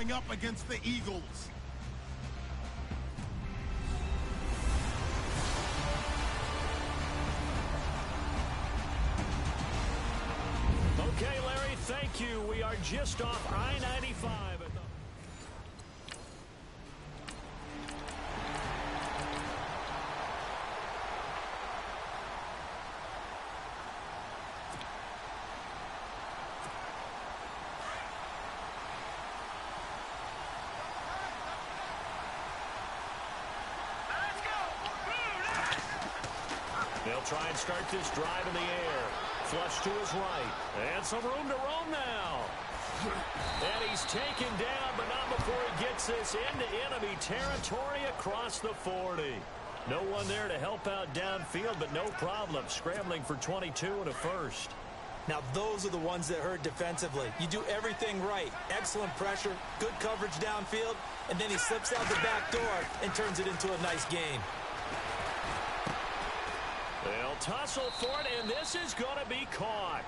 going up against the Eagles. Okay, Larry, thank you. We are just off I-95. They'll try and start this drive in the air. Flush to his right. And some room to roam now. And he's taken down, but not before he gets this into enemy territory across the 40. No one there to help out downfield, but no problem. Scrambling for 22 and a first. Now, those are the ones that hurt defensively. You do everything right. Excellent pressure, good coverage downfield, and then he slips out the back door and turns it into a nice gain. They'll tussle for it, and this is going to be caught.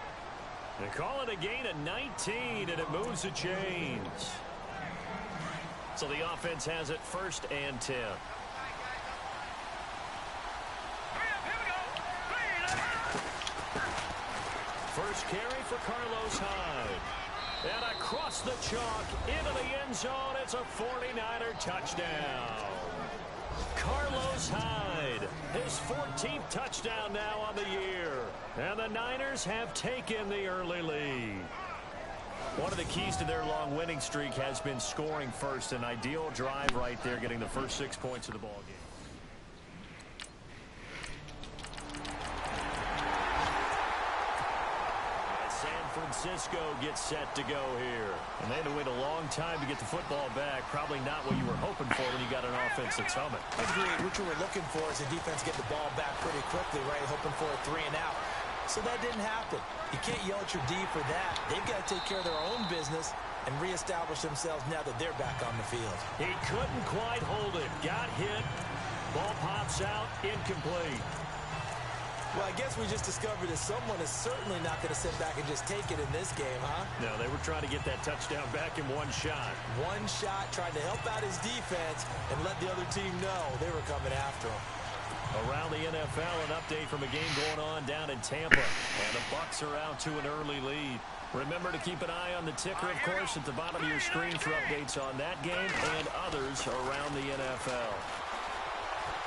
They call it a gain of 19, and it moves the chains. So the offense has it 1st and 10. First carry for Carlos Hyde. And across the chalk into the end zone, it's a 49er touchdown. Carlos Hyde, his 14th touchdown now on the year. And the Niners have taken the early lead. One of the keys to their long winning streak has been scoring first. An ideal drive right there, getting the first 6 points of the ball game. Francisco gets set to go here. And they had to wait a long time to get the football back. Probably not what you were hoping for when you got an offense that's humming. Agreed. What you were looking for is the defense get the ball back pretty quickly, right? Hoping for a 3 and out. So that didn't happen. You can't yell at your D for that. They've got to take care of their own business and reestablish themselves now that they're back on the field. He couldn't quite hold it. Got hit. Ball pops out. Incomplete. Well, I guess we just discovered that someone is certainly not going to sit back and just take it in this game, huh? No, they were trying to get that touchdown back in one shot. One shot, trying to help out his defense and let the other team know they were coming after him. Around the NFL, an update from a game going on down in Tampa. And the Bucs are out to an early lead. Remember to keep an eye on the ticker, of course, at the bottom of your screen for updates on that game and others around the NFL.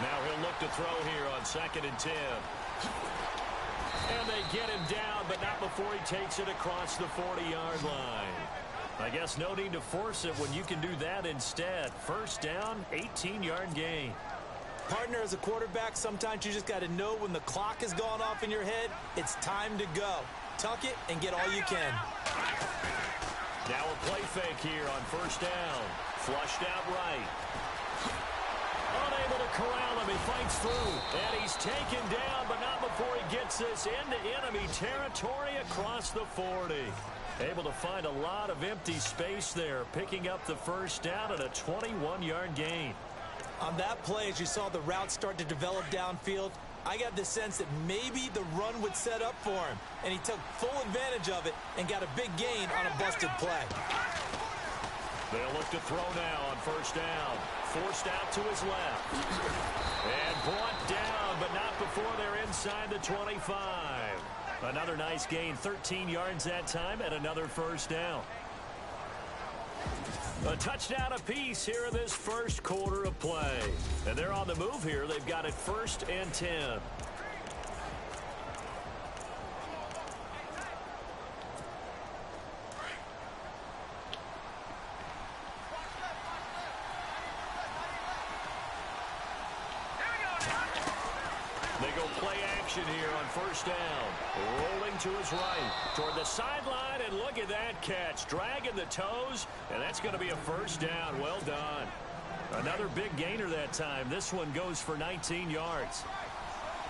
Now he'll look to throw here on 2nd and 10. And they get him down, but not before he takes it across the 40-yard line. I guess no need to force it when you can do that instead. First down, 18-yard gain. Partner, as a quarterback, sometimes you just got to know when the clock has gone off in your head, it's time to go. Tuck it and get all you can. Now a play fake here on 1st down. Flushed out right. Unable to corral him. He fights through. And he's taken down, but not before he gets this into enemy territory across the 40. Able to find a lot of empty space there, picking up the 1st down at a 21-yard gain. On that play, as you saw the route start to develop downfield, I got the sense that maybe the run would set up for him. And he took full advantage of it and got a big gain on a busted play. They'll look to throw now on 1st down. Forced out to his left. And brought down, but not before they're inside the 25. Another nice gain, 13 yards that time, and another 1st down. A touchdown apiece here in this first quarter of play. And they're on the move here. They've got it 1st and 10. They go play action here on 1st down. Rolling to his right toward the sideline, and look at that catch. Dragging the toes, and that's going to be a 1st down. Well done. Another big gainer that time. This one goes for 19 yards.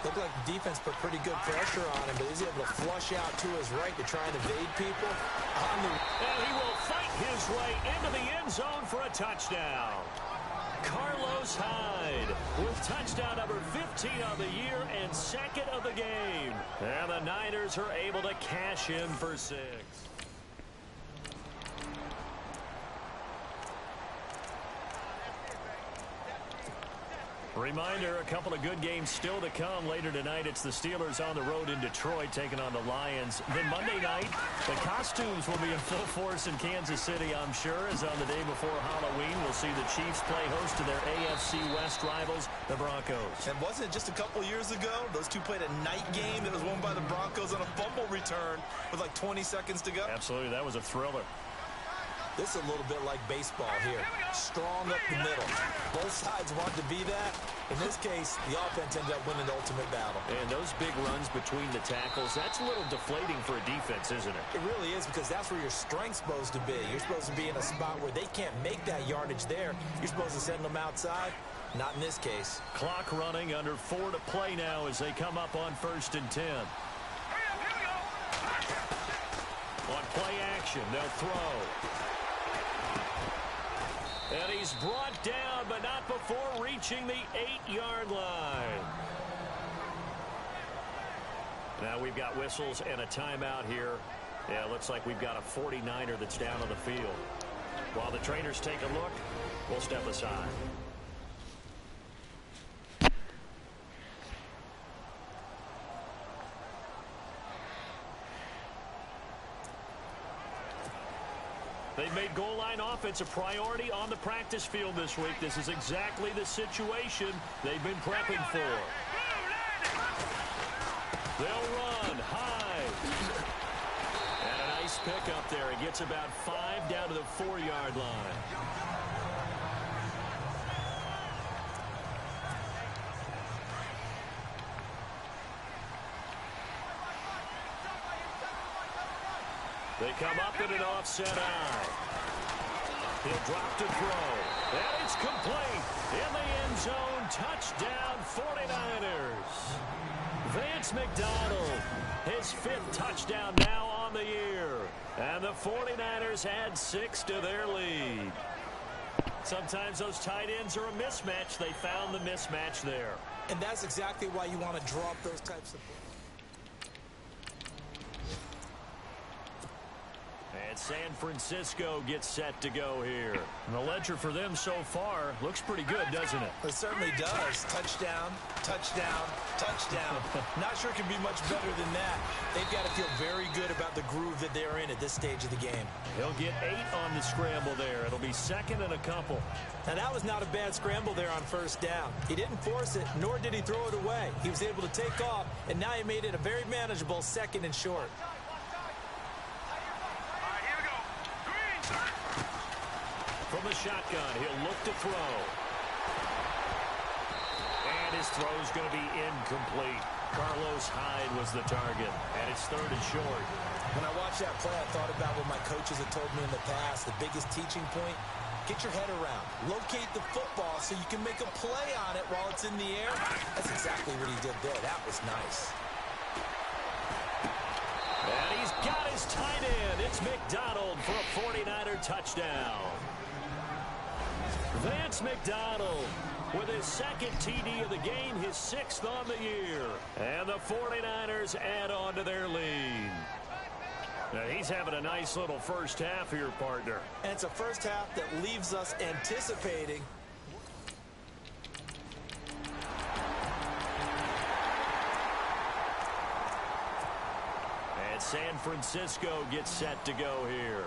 Looked like the defense put pretty good pressure on him, but he's able to flush out to his right to try and evade people. And he will fight his way into the end zone for a touchdown. Carlos Hyde with touchdown number 15 on the year and 2nd of the game. And the Niners are able to cash in for 6. Reminder, a couple of good games still to come. Later tonight, it's the Steelers on the road in Detroit taking on the Lions. Then Monday night, the costumes will be in full force in Kansas City, I'm sure, as on the day before Halloween, we'll see the Chiefs play host to their AFC West rivals, the Broncos. And wasn't it just a couple years ago, those two played a night game that was won by the Broncos on a fumble return with like 20 seconds to go? Absolutely, that was a thriller. This is a little bit like baseball here. Strong up the middle. Both sides want to be that. In this case, the offense ended up winning the ultimate battle. And those big runs between the tackles, that's a little deflating for a defense, isn't it? It really is, because that's where your strength's supposed to be. You're supposed to be in a spot where they can't make that yardage there. You're supposed to send them outside. Not in this case. Clock running, under 4 to play now as they come up on 1st and 10. On play action, they'll throw. And he's brought down, but not before reaching the 8-yard line. Now we've got whistles and a timeout here. Yeah, it looks like we've got a 49er that's down on the field. While the trainers take a look, we'll step aside. They've made goal line offense a priority on the practice field this week. This is exactly the situation they've been prepping for. They'll run high. And a nice pickup there. He gets about 5 down to the 4-yard line. They come up in an offset eye. He'll drop to throw. And it's complete. In the end zone. Touchdown 49ers. Vance McDonald. His 5th touchdown now on the year. And the 49ers add 6 to their lead. Sometimes those tight ends are a mismatch. They found the mismatch there. And that's exactly why you want to draw up those types of plays. And San Francisco gets set to go here. And the ledger for them so far looks pretty good, doesn't it? It certainly does. Touchdown, touchdown, touchdown. Not sure it can be much better than that. They've got to feel very good about the groove that they're in at this stage of the game. He'll get 8 on the scramble there. It'll be 2nd and a couple. Now, that was not a bad scramble there on 1st down. He didn't force it, nor did he throw it away. He was able to take off, and now he made it a very manageable 2nd and short. From the shotgun, he'll look to throw. And his throw's going to be incomplete. Carlos Hyde was the target, and it's 3rd and short. When I watched that play, I thought about what my coaches had told me in the past. The biggest teaching point, get your head around. Locate the football so you can make a play on it while it's in the air. That's exactly what he did there. That was nice. And he's got his tight end. It's McDonald for a 49er touchdown. Vance McDonald with his 2nd TD of the game, his 6th on the year. And the 49ers add on to their lead. Now he's having a nice little first half here, partner. And it's a first half that leaves us anticipating. And San Francisco gets set to go here.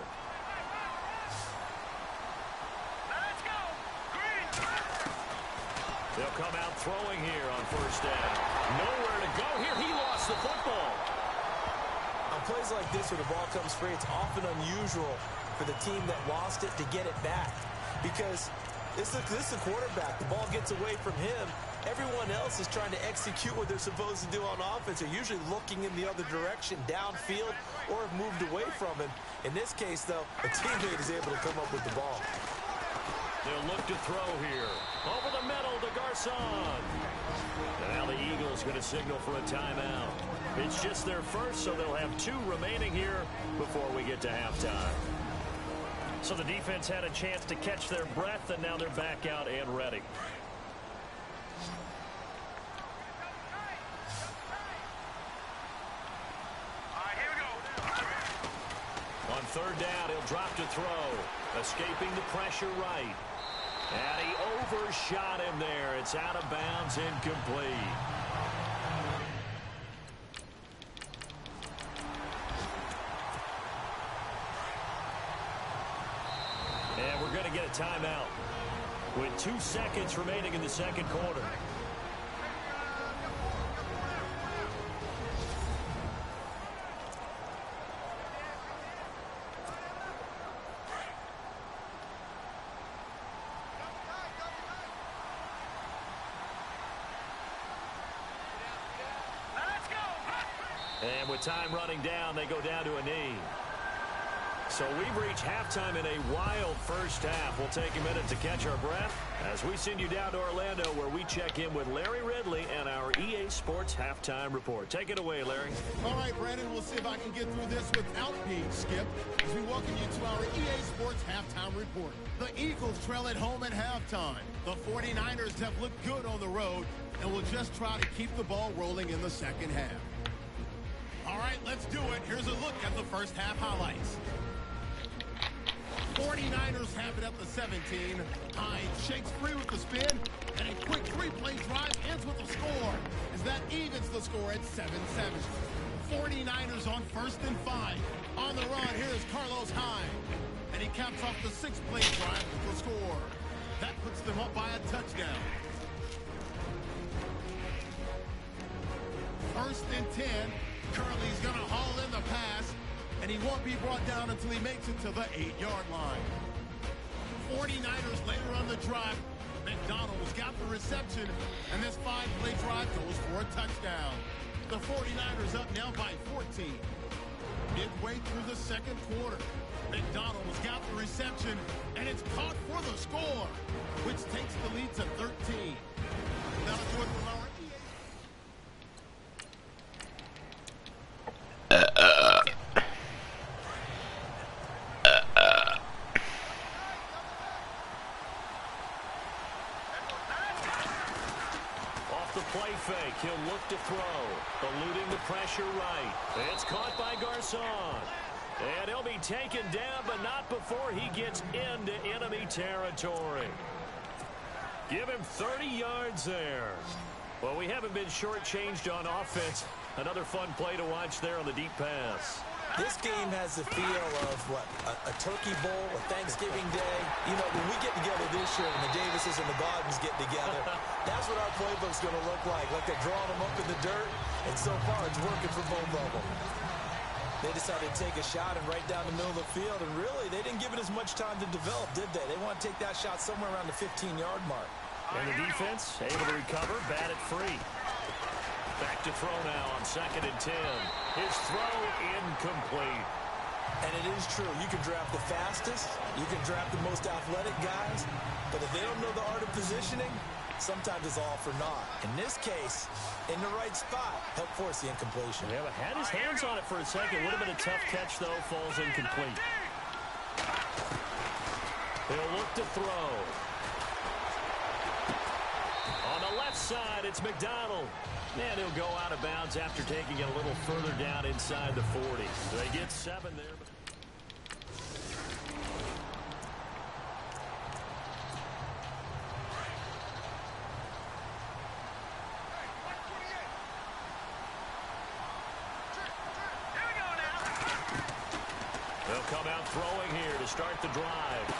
They'll come out throwing here on 1st down. Nowhere to go here. He lost the football. On plays like this where the ball comes free, it's often unusual for the team that lost it to get it back. Because this is the quarterback. The ball gets away from him. Everyone else is trying to execute what they're supposed to do on offense. They're usually looking in the other direction, downfield, or have moved away from him. In this case, though, a teammate is able to come up with the ball. They'll look to throw here. Over the middle to Garcon. And now the Eagles going to signal for a timeout. It's just their first, so they'll have 2 remaining here before we get to halftime. So the defense had a chance to catch their breath, and now they're back out and ready. On 3rd down, he'll drop to throw. Escaping the pressure right. And he overshot him there. It's out of bounds, incomplete. And we're going to get a timeout with 2 seconds remaining in the second quarter. And with time running down, they go down to a knee. So we've reached halftime in a wild first half. We'll take a minute to catch our breath as we send you down to Orlando, where we check in with Larry Ridley and our EA Sports Halftime Report. Take it away, Larry. All right, Brandon, we'll see if I can get through this without being skipped as we welcome you to our EA Sports Halftime Report. The Eagles trail at home at halftime. The 49ers have looked good on the road and will just try to keep the ball rolling in the second half. All right, let's do it. Here's a look at the first half highlights. 49ers have it at the 17. Hines shakes free with the spin, and a quick three-play drive ends with a score, as that evens the score at 7-7. 49ers on 1st and 5. On the run, here's Carlos Hyde, and he caps off the 6-play drive with the score. That puts them up by a touchdown. 1st and 10. Curley's going to haul in the pass, and he won't be brought down until he makes it to the 8-yard line. 49ers later on the drive. McDonald's got the reception, and this 5-play drive goes for a touchdown. The 49ers up now by 14. Midway through the second quarter, McDonald's got the reception, and it's caught for the score, which takes the lead to 13. That'll do it from our play fake. He'll look to throw. Eluding the pressure right. It's caught by Garcon. And he'll be taken down, but not before he gets into enemy territory. Give him 30 yards there. Well, we haven't been shortchanged on offense. Another fun play to watch there on the deep pass. This game has the feel of, what, a turkey bowl, a Thanksgiving day. You know, when we get together this year, when the Davises and the Gardens get together, that's what our playbook's going to look like they're drawing them up in the dirt, and so far it's working for both of them. They decided to take a shot and right down the middle of the field, and really, they didn't give it as much time to develop, did they? They want to take that shot somewhere around the 15-yard mark. And the defense able to recover, bat it free. Back to throw now on 2nd and 10. His throw incomplete. And it is true. You can draft the fastest. You can draft the most athletic guys. But if they don't know the art of positioning, sometimes it's all for naught. In this case, in the right spot, helped force the incompletion. Yeah, but had his hands on it for a second. Would have been a tough catch, though. Falls incomplete. He'll look to throw. On the left side, it's McDonald. And he'll go out of bounds after taking it a little further down inside the 40. They get 7 there. They'll come out throwing here to start the drive.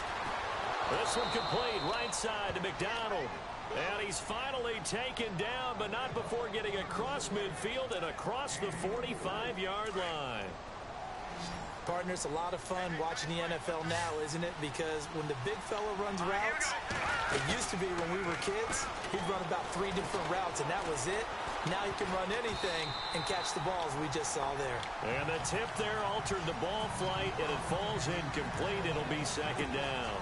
This one complete right side to McDonald. And he's finally taken down, but not before getting across midfield and across the 45-yard line. Partner, it's a lot of fun watching the NFL now, isn't it? Because when the big fella runs routes, it used to be when we were kids, he'd run about 3 different routes, and that was it. Now he can run anything and catch the balls we just saw there. And the tip there altered the ball flight, and it falls incomplete. It'll be 2nd down.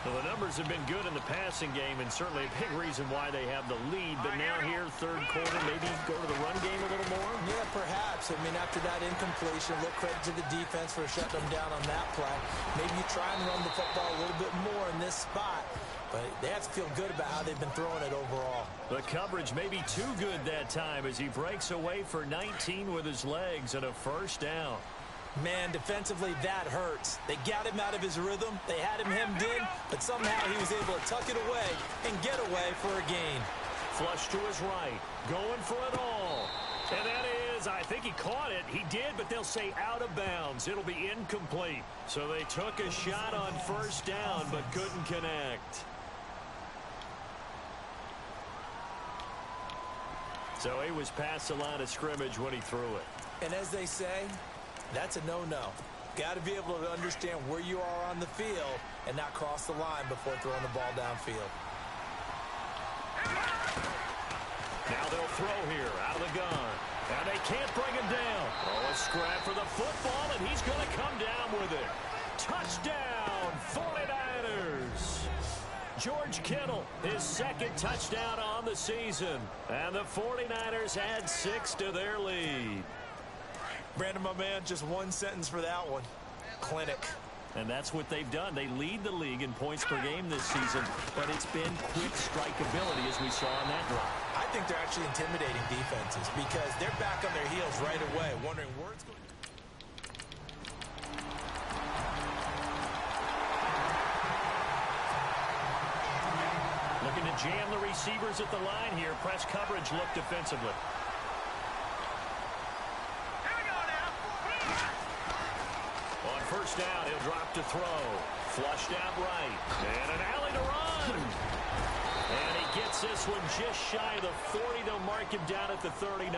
Well, the numbers have been good in the passing game, and certainly a big reason why they have the lead. But now here, 3rd quarter, maybe go to the run game a little more? Yeah, perhaps. I mean, after that incompletion, look credit to the defense for shutting them down on that play. Maybe you try and run the football a little bit more in this spot. But they have to feel good about how they've been throwing it overall. The coverage may be too good that time as he breaks away for 19 with his legs and a 1st down. Man, defensively, that hurts. They got him out of his rhythm. They had him hemmed in, but somehow he was able to tuck it away and get away for a gain. Flush to his right, going for it all. And that is, I think he caught it. He did, but they'll say out of bounds. It'll be incomplete. So they took a shot on first down, but couldn't connect. So he was past the line of scrimmage when he threw it. And as they say, that's a no-no. Got to be able to understand where you are on the field and not cross the line before throwing the ball downfield. Now they'll throw here out of the gun. And they can't bring him down. Oh, a scrap for the football, and he's going to come down with it. Touchdown, 49ers. George Kittle, his second touchdown on the season. And the 49ers add 6 to their lead. Brandon, my man, just one sentence for that one. Clinic. And that's what they've done. They lead the league in points per game this season, but it's been quick strikeability as we saw on that drive. I think they're actually intimidating defenses because they're back on their heels right away, wondering where it's going. Looking to jam the receivers at the line here. Press coverage look defensively. On first down, he'll drop to throw. Flushed out right. And an alley to run. And he gets this one just shy of the 40. They'll mark him down at the 39.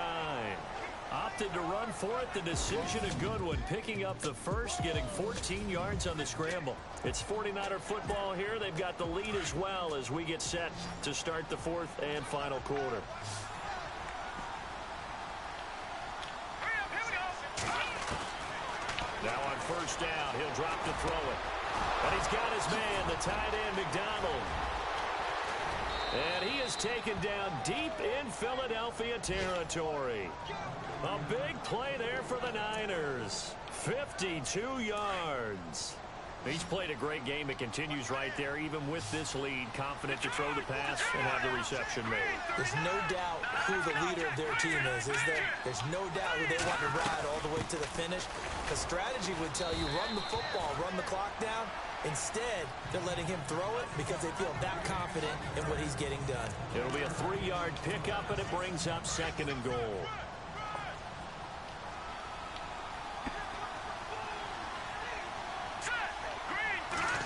Opted to run for it. The decision a good one. Picking up the first, getting 14 yards on the scramble. It's 49er football here. They've got the lead as well as we get set to start the fourth and final quarter. Now on first down, he'll drop to throw it. And he's got his man, the tight end, McDonald. And he is taken down deep in Philadelphia territory. A big play there for the Niners. 52 yards. He's played a great game. It continues right there, even with this lead, confident to throw the pass and have the reception made. There's no doubt who the leader of their team is there? There's no doubt who they want to ride all the way to the finish. The strategy would tell you run the football, run the clock down. Instead, they're letting him throw it because they feel that confident in what he's getting done. It'll be a 3-yard pickup, and it brings up 2nd and goal.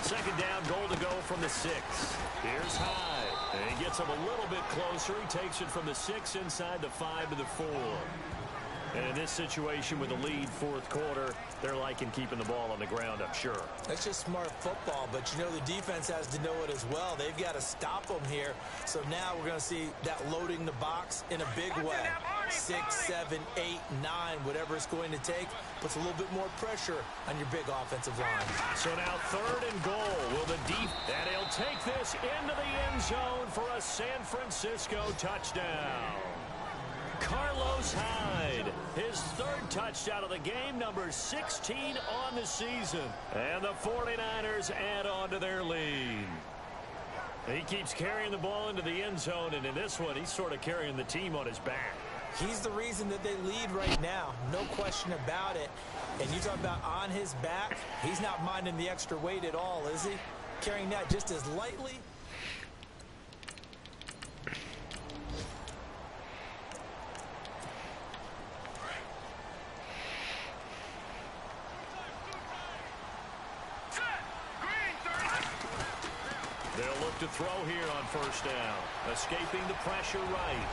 Second down, goal to go from the 6. Here's Hyde. And he gets him a little bit closer. He takes it from the 6 inside the 5 to the 4. And in this situation with the lead fourth quarter, they're liking keeping the ball on the ground, I'm sure. That's just smart football, but you know the defense has to know it as well. They've got to stop them here. So now we're going to see that loading the box in a big way. 6, 7, 8, 9, whatever it's going to take, puts a little bit more pressure on your big offensive line. So now 3rd and goal. Will the and he'll take this into the end zone for a San Francisco touchdown. Carlos Hyde, his 3rd touchdown of the game, number 16 on the season. And the 49ers add on to their lead. He keeps carrying the ball into the end zone, and in this one, he's sort of carrying the team on his back. He's the reason that they lead right now, no question about it. And you talk about on his back, he's not minding the extra weight at all, is he? Carrying that just as lightly. They'll look to throw here on first down. Escaping the pressure right.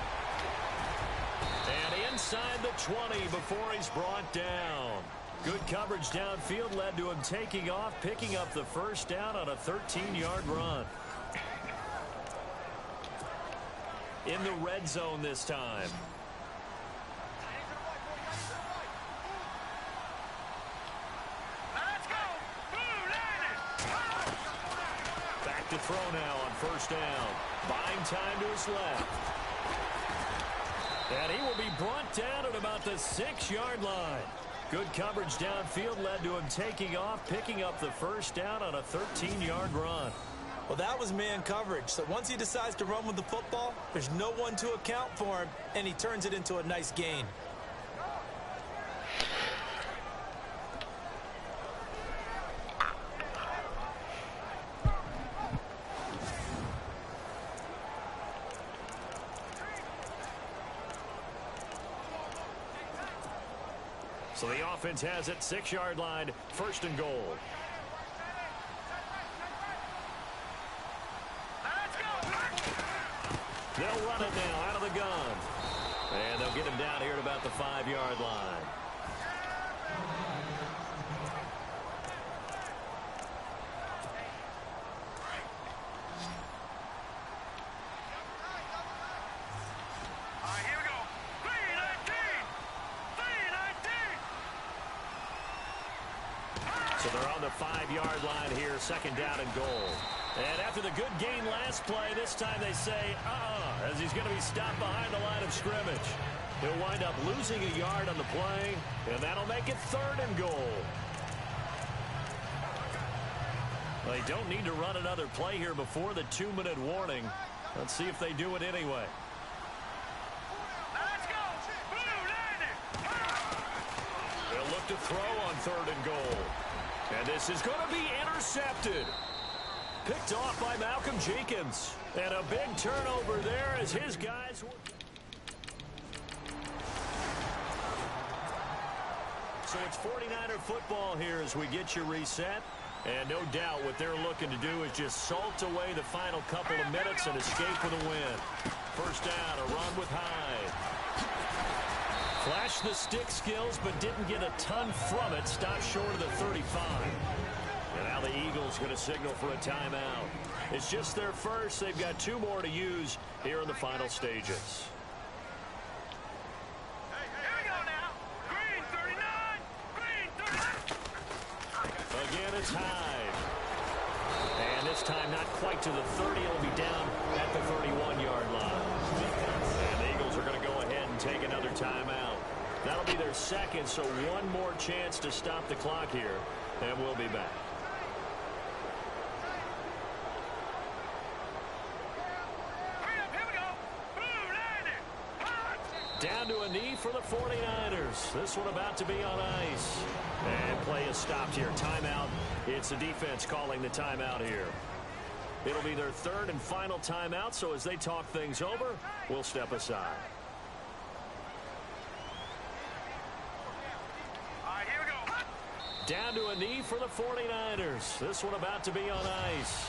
And inside the 20 before he's brought down. Good coverage downfield led to him taking off, picking up the first down on a 13-yard run. In the red zone this time. To throw now on first down. Buying time to his left. And he will be brought down at about the 6-yard line. Good coverage downfield led to him taking off, picking up the first down on a 13-yard run. Well, that was man coverage. So once he decides to run with the football, there's no one to account for him, and he turns it into a nice gain. So the offense has it, 6-yard line, 1st and goal. They'll run it now out of the gun. And they'll get him down here at about the 5-yard line. So they're on the 5-yard line here, 2nd down and goal. And after the good game last play, this time they say, as he's going to be stopped behind the line of scrimmage. He'll wind up losing a yard on the play, and that'll make it 3rd and goal. Well, they don't need to run another play here before the 2-minute warning. Let's see if they do it anyway. They'll look to throw on 3rd and goal. And this is going to be intercepted. Picked off by Malcolm Jenkins. And a big turnover there as his guys... So it's 49er football here as we get you reset. And no doubt what they're looking to do is just salt away the final couple of minutes and escape with a win. 1st down, a run with Hyde. Flashed the stick skills, but didn't get a ton from it. Stopped short of the 35. And now the Eagles going to signal for a timeout. It's just their first. They've got 2 more to use here in the final stages. Hey, here we go now. Green 39. Green 39. Again, it's Hyde. And this time not quite to the 30. It'll be down at the 31-yard line. And the Eagles are going to go ahead and take another timeout. That'll be their 2nd, so 1 more chance to stop the clock here, and we'll be back. Here we go. Down to a knee for the 49ers. This one about to be on ice. And play is stopped here. Timeout. It's the defense calling the timeout here. It'll be their 3rd and final timeout, so as they talk things over, we'll step aside. Down to a knee for the 49ers. This one about to be on ice.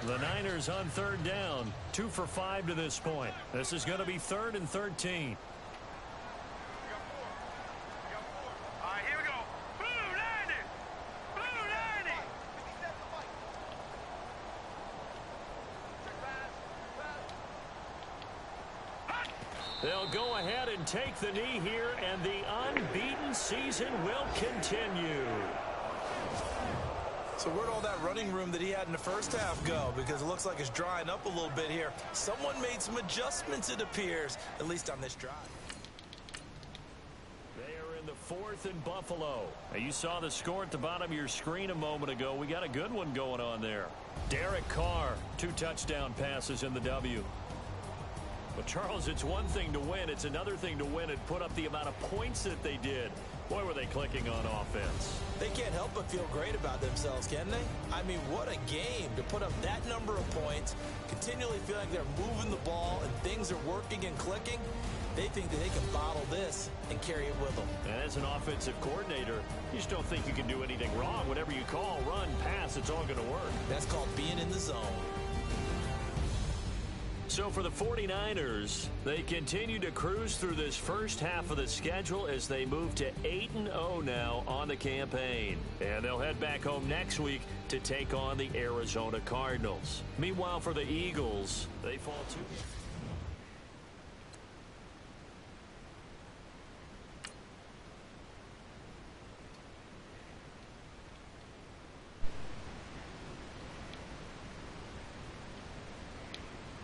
The Niners on 3rd down. 2 for 5 to this point. This is going to be 3rd and 13. They'll go ahead and take the knee here, and the unbeaten season will continue. So where'd all that running room that he had in the 1st half go? Because it looks like it's drying up a little bit here. Someone made some adjustments, it appears, at least on this drive. They are in the 4th and Buffalo. Now, you saw the score at the bottom of your screen a moment ago. We got a good one going on there. Derek Carr, 2 touchdown passes in the W. But, Charles, it's one thing to win. It's another thing to win and put up the amount of points that they did. Boy, were they clicking on offense. They can't help but feel great about themselves, can they? I mean, what a game to put up that number of points, continually feeling like they're moving the ball and things are working and clicking. They think that they can bottle this and carry it with them. And as an offensive coordinator, you just don't think you can do anything wrong. Whatever you call, run, pass, it's all going to work. That's called being in the zone. So for the 49ers, they continue to cruise through this first half of the schedule as they move to 8-0 now on the campaign. And they'll head back home next week to take on the Arizona Cardinals. Meanwhile, for the Eagles, they fall to...